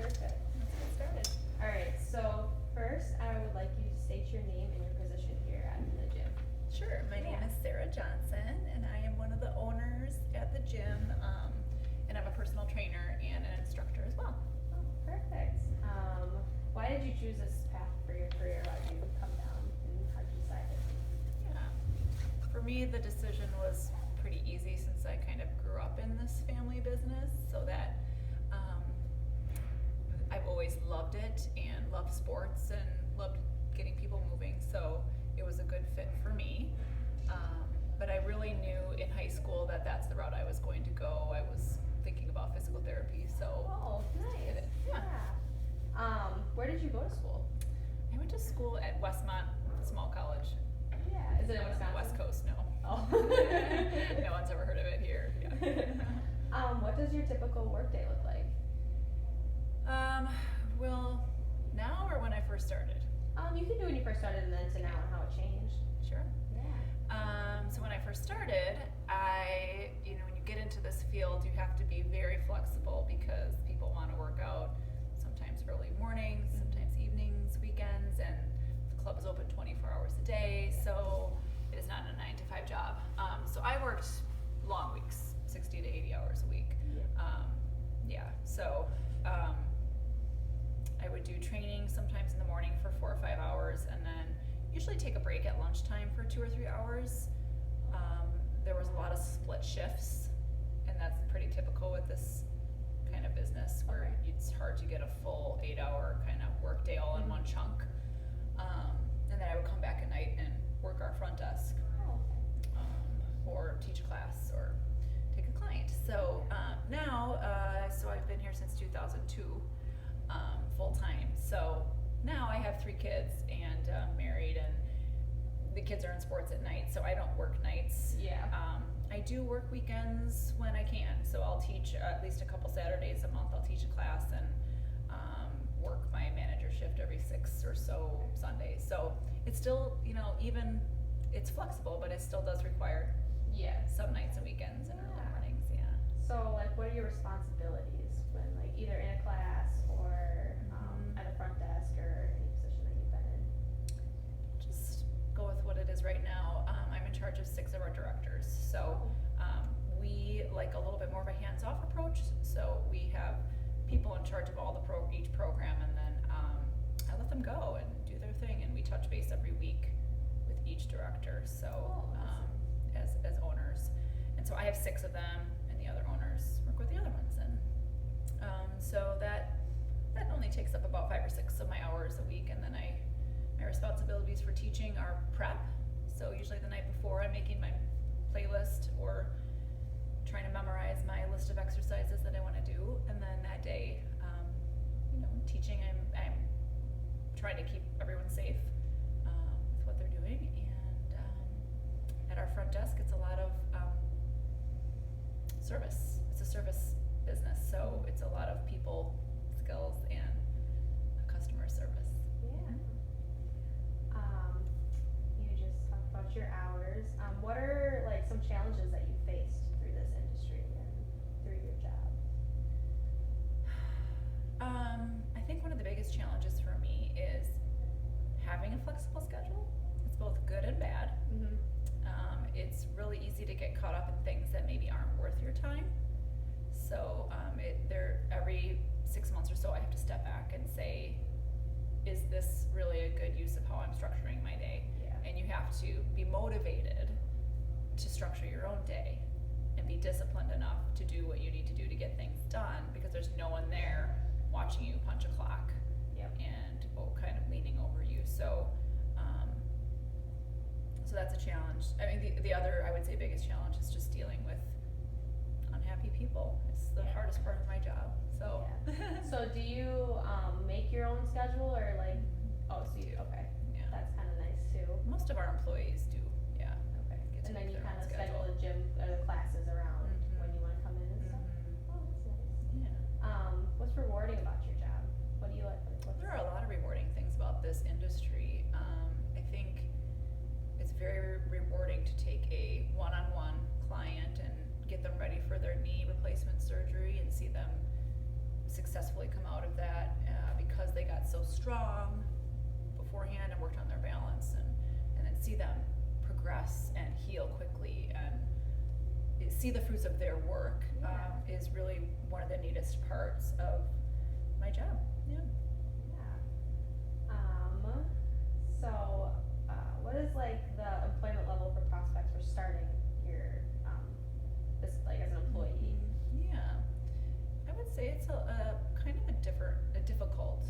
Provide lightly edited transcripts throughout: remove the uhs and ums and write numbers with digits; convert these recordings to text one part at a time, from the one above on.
Perfect. Let's get started. All right, so first I would like you to state your name and your position here at the gym. Sure. My name Yeah. is Sara Johnson, and I am one of the owners at the gym, and I'm a personal trainer and an instructor as well. Oh, perfect. Why did you choose this path for your career? Why did you come down and how did you decide it? Yeah. For me, the decision was pretty easy since I kind of grew up in this family business, so that I've always loved it and loved sports and loved getting people moving, so it was a good fit for me. But I really knew in high school that that's the route I was going to go. I was thinking about physical therapy, so Oh, did nice. it. Yeah. Where did you go to school? I went to school at Westmont Small College. Yeah. Is it in That was on Wisconsin? the West Coast, no. Oh. No one's ever heard of it here. Yeah. What does your typical workday look like? Well, now or when I first started? You can do when you first started and then to now and how it changed. Sure. Yeah. So when I first started, when you get into this field, you have to be very flexible because people want to work out sometimes early mornings, sometimes evenings, weekends, and the club is open 24 hours a day, so it is not a 9 to 5 job. So I worked long weeks, 60 to 80 hours a week. So I would do training sometimes in the morning for 4 or 5 hours, and then usually take a break at lunchtime for 2 or 3 hours. There was a lot of split shifts, and that's pretty typical with this kind of business where it's hard to get a full 8-hour kind of work day all in one chunk. And then I would come back at night and work our front desk, Oh, okay. or teach a class or take a client. So now, so I've been here since 2002, full time. So now I have 3 kids and married, and the kids are in sports at night, so I don't work nights. Yeah. I do work weekends when I can, so I'll teach at least a couple Saturdays a month. I'll teach a class and work my manager shift every 6 or so Sundays. So it's still, even it's flexible, but it still does require some nights and weekends and early mornings. Yeah. So, what are your responsibilities when, either in a class or at a front desk or any position that you've been in? Just go with what it is right now. I'm in charge of 6 of our directors. So we like a little bit more of a hands-off approach. So we have people in charge of all each program, and then I let them go and do their thing, and we touch base every week with each director. So as owners, and so I have 6 of them, and the other owners work with the other ones, and so that only takes up about 5 or 6 of my hours a week, and then my responsibilities for teaching are prep. So usually the night before, I'm making my playlist or trying to memorize my list of exercises that I want to do, and then that day, teaching, I'm trying to keep everyone safe with what they're doing, and at our front desk, it's a lot of service. It's a service business, so it's a lot of people skills and customer service. Yeah. You just talked about your hours. What are some challenges that you faced through this industry and through your job? I think one of the biggest challenges for me is having a flexible schedule. It's both good and bad. Mm-hmm. It's really easy to get caught up in things that maybe aren't worth your time. So every 6 months or so, I have to step back and say, is this really a good use of how I'm structuring my day? Yeah. And you have to be motivated to structure your own day and be disciplined enough to do what you need to do to get things done, because there's no one there watching you punch a clock. Yep. And kind of leaning over you. So that's a challenge. I mean, the other, I would say, biggest challenge is just dealing with unhappy people. It's the hardest part of my job. So. Yeah. So do you make your own schedule or so you okay? Yeah. That's kind of nice too. Most of our employees do. Yeah. Okay. Get to And then make you their own kind of schedule schedule. the gym or the classes around when you want to come in and stuff. Oh, that's nice. Yeah. What's rewarding about your job? What do you like? There are a lot of rewarding things about this industry. I think it's very rewarding to take a one-on-one client and get them ready for their knee replacement surgery and see them successfully come out of that strong beforehand and worked on their balance, and then see them progress and heal quickly and see the fruits of their work is really one of the neatest parts of my job. Yeah. Yeah. So, what is like the employment level for prospects for starting your, this, like as an employee? Yeah. I would say it's a kind of a difficult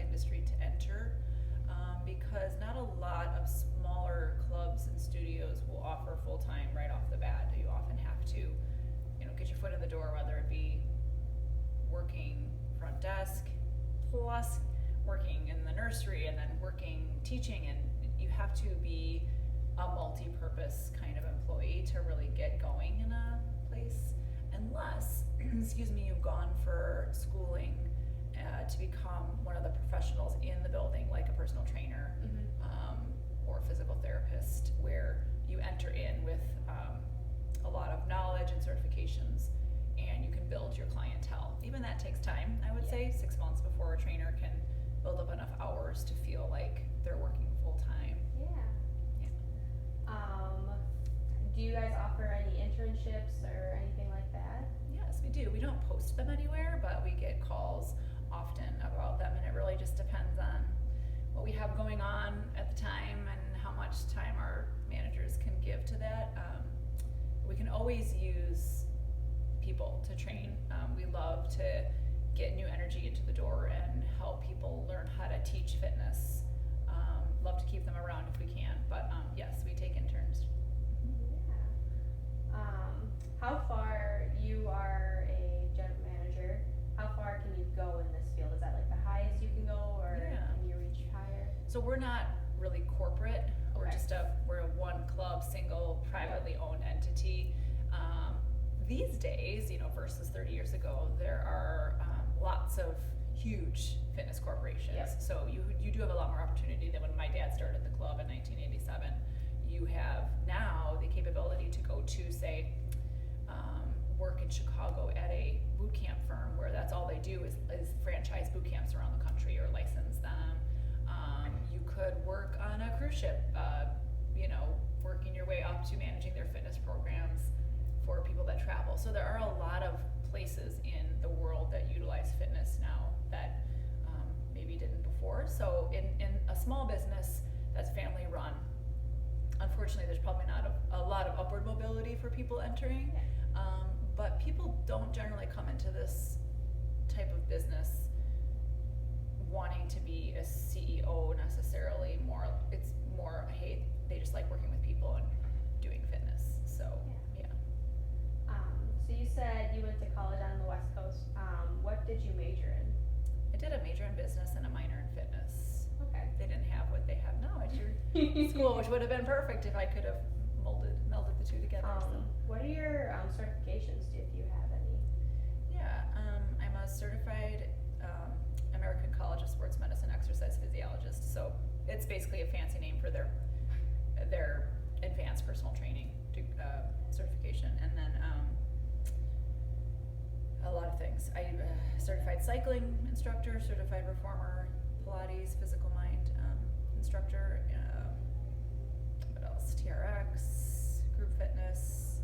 industry to enter, because not a lot of smaller clubs and studios will offer full-time right off the bat. You often have to, get your foot in the door, whether it be working front desk, plus working in the nursery, and then working teaching, and you have to be a multi-purpose kind of employee to really get going in a place, unless, you've gone for schooling to become one of the professionals in the building, like a personal trainer, or physical therapist, where you enter in with a lot of knowledge and certifications, and you can build your clientele. Even that takes time, I would say, 6 months before a trainer can build up enough hours to feel like they're working full time. Yeah. Do you guys offer any internships or anything like that? Yes, we do. We don't post them anywhere, but we get calls often about them, and it really just depends on what we have going on at the time and how much time our managers can give to that. We can always use people to train. We love to get new energy into the door and help people learn how to teach fitness. Love to keep them around if we can, but yes, we take interns. Yeah. How far, you are a general manager, how far can you go in this field? Is that like the highest you can go, or can you reach higher? So we're not really corporate. We're Okay. just we're a one club, single, privately owned entity. These days, versus 30 years ago, there are lots of huge fitness corporations. Yep. So you do have a lot more opportunity than when my dad started the club in 1987. You have now the capability to go to, say, work in Chicago at a boot camp firm where that's all they do is franchise boot camps around the country or license them. You could work on a cruise ship, working your way up to managing their fitness programs for people that travel. So there are a lot of places in the world that utilize fitness now that maybe didn't before. So in a small business that's family run, unfortunately there's probably not a lot of upward mobility for people entering. But people don't generally come into this type of business wanting to be a CEO necessarily. It's more, hey, they just like working with people and doing fitness. So yeah. So you said you went to college on the West Coast. What did you major in? I did a major in business and a minor in fitness. Okay. They didn't have what they have now at your school, which would have been perfect if I could have melded the two together. So. What are your certifications, if you have any? Yeah, I'm a certified American College of Sports Medicine exercise physiologist. So it's basically a fancy name for their advanced personal training certification. And then a lot of things. I certified cycling instructor, certified reformer, Pilates, physical mind instructor. What else? TRX, group fitness.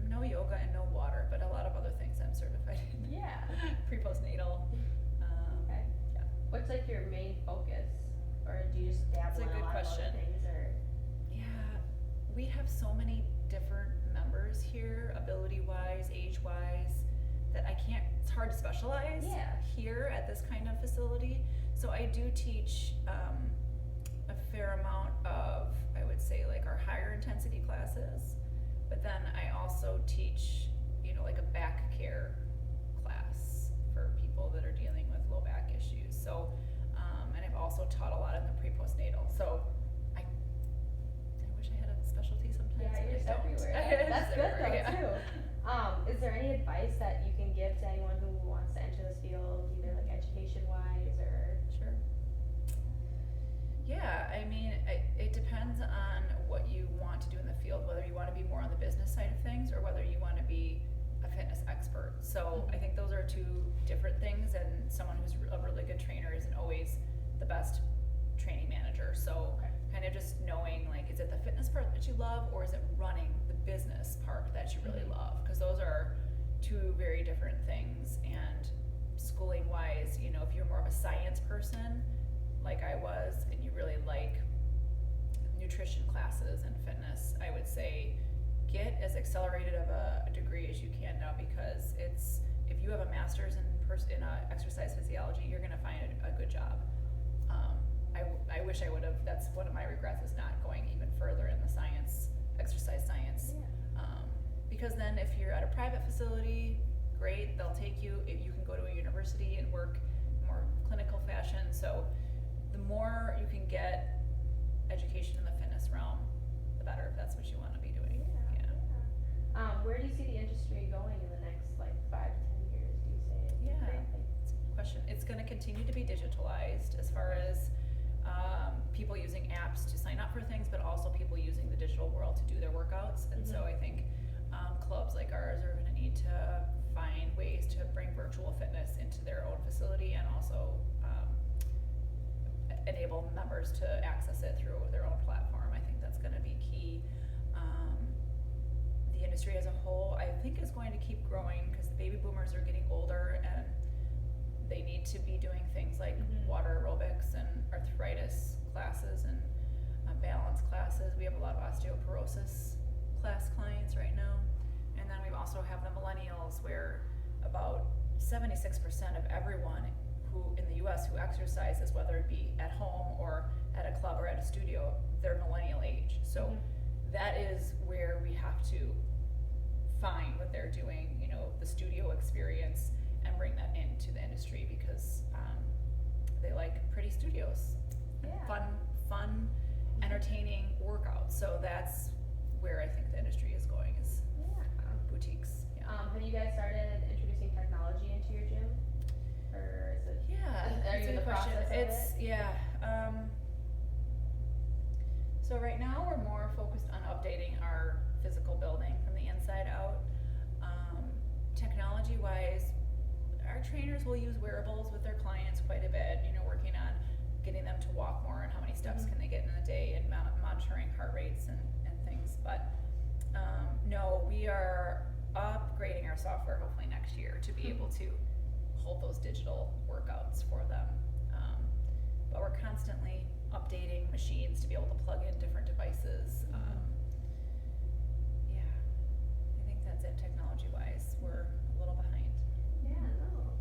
No yoga and no water, but a lot of other things I'm certified in. Yeah. Pre-postnatal. Okay. Yeah. What's like your main focus, or do you just dabble That's a in good a lot question. of other things, or? Yeah, we have so many different members here, ability-wise, age-wise, that it's hard to specialize here at this kind of facility. So I do teach a fair amount of, I would say, like our higher intensity classes, but then I also teach, like a back care class for people that are dealing with low back issues. So, and I've also taught a lot in the pre-postnatal. So I wish I had a specialty sometimes. Yeah, but you're I don't. everywhere. That's good though, Yeah. too. Is there any advice that you can give to anyone who wants to enter this field, either like education-wise or? Sure. Yeah, I mean, it depends on what you want to do in the field, whether you want to be more on the business side of things or whether you want to be a fitness expert. So I think those are are two different things, and someone who's a really good trainer isn't always the best training manager. So Okay. kind of just knowing, like, is it the fitness part that you love, or is it running the business part that you really Mhm. love? Because those are two very different things. And schooling wise, you know, if you're more of a science person like I was, and you really like nutrition classes and fitness, I would say get as accelerated of a degree as you can now, because it's, if you have a master's in exercise physiology, you're gonna find a good job. I wish I would have, that's one of my regrets, is not going even further in the science, exercise science. Yeah. Because then if you're at a private facility, great, they'll take you. If you can go to a university and work more clinical fashion. So the more you can get education in the fitness realm, the better, if that's what you wanna be doing. Where do you see the industry going in the next like 5 to 10 years? Do you say? Yeah. Like, It's a good question. It's gonna continue to be digitalized as far as people using apps to sign up for things, but also people using the digital world to do their workouts. And so Mhm. I think clubs like ours are gonna need to find ways to bring virtual fitness into their own facility, and also enable members to access it through their own platform. I think that's gonna be key. The industry as a whole, I think, is going to keep growing, because the baby boomers are getting older, and they need to be doing things like Mhm. water aerobics and arthritis classes and balance classes. We have a lot of osteoporosis class clients right now. And then we also have the millennials, where about 76% of everyone who in the US who exercises, whether it be at home or at a club or at a studio, they're millennial age. So Mhm. that is where we have to find what they're doing, you know, the studio experience, and bring that into the industry, because they like pretty studios, and Yeah. fun, entertaining workouts. So that's where I think the industry is going, is Yeah. boutiques. Yeah. Have you guys started introducing technology into your gym, or is it? Yeah, Are you that's a in the good question. process of It's, it? yeah, so right now we're more focused on updating our physical building from the inside out. Technology wise, our trainers will use wearables with their clients quite a bit, you know, working on getting them to walk more, and how many steps Mhm. can they get in a day, and monitoring heart rates and things. But no, we are upgrading our software hopefully next year to be able to hold those digital workouts for them. But we're constantly updating machines to be able to plug in different devices. Yeah, I think that's it technology wise. We're a little behind. Yeah. No.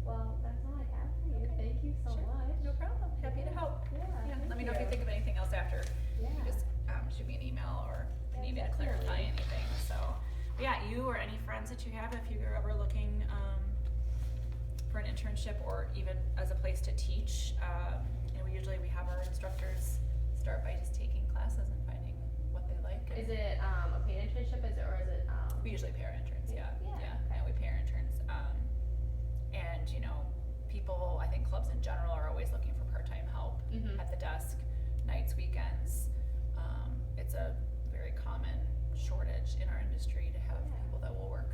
Well, that's all I have for you. Okay. Thank you so Sure. much. No problem. Happy to Yeah. help. Yeah. Let thank me know if you think of anything else after. Yeah. You just shoot me an email, or if you need me to Definitely. clarify anything. So, but yeah, you or any friends that you have, if you're ever looking for an internship, or even as a place to teach, you know, we have our instructors start by just taking classes and finding what they like. Is it a paid internship? Or is it? We usually pay our interns, yeah. Yeah, okay. Yeah, we pay our interns. And you know, people, I think clubs in general are always looking for part-time help Mhm. at the desk, nights, weekends. It's a very common shortage in our industry to have Yeah. people that will work